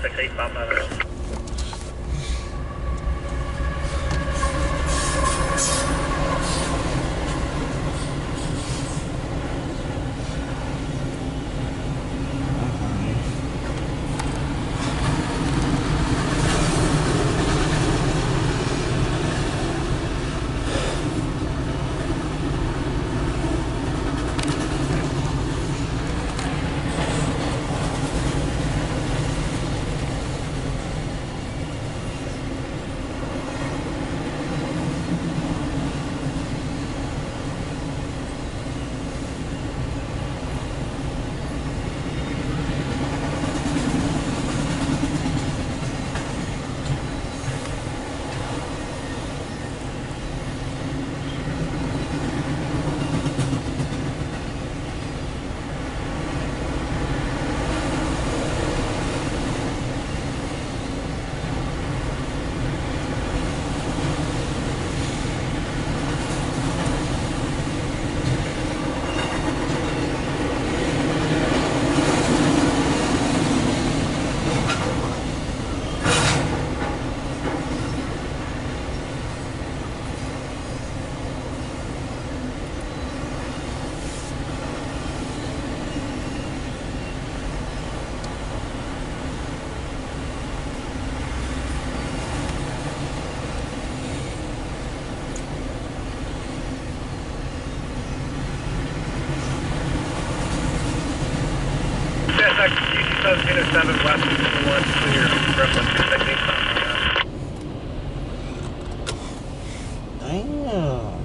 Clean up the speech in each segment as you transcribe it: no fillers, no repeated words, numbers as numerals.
CSX 8590. CSX Q217-07 westbound clear. Reference technique. Damn.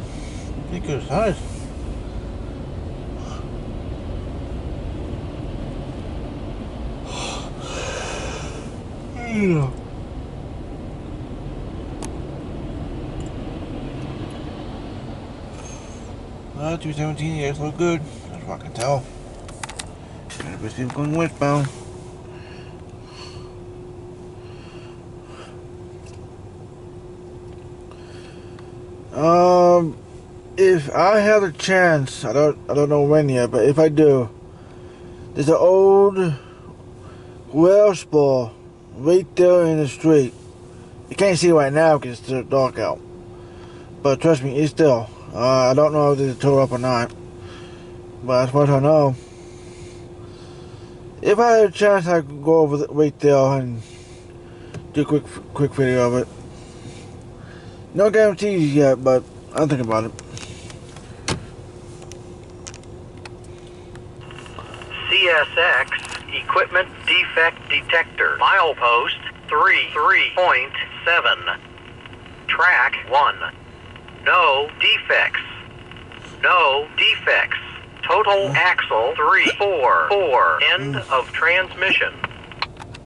Pretty good size. Yeah. Well, 217, you guys look good. That's what I can tell. Everybody's going westbound. If I have a chance, I don't know when yet, but if I do, there's an old Welsh ball right there in the street. You can't see it right now because it's still dark out. But trust me, it's still. I don't know if it's tore up or not, but as far as I know, if I had a chance, I could go over right there and do a quick video of it. No guarantees yet, but I'll think about it. CSX Equipment Defect Detector. Milepost 33.7. Track 1. No defects. No defects. Total axle 344. End of transmission.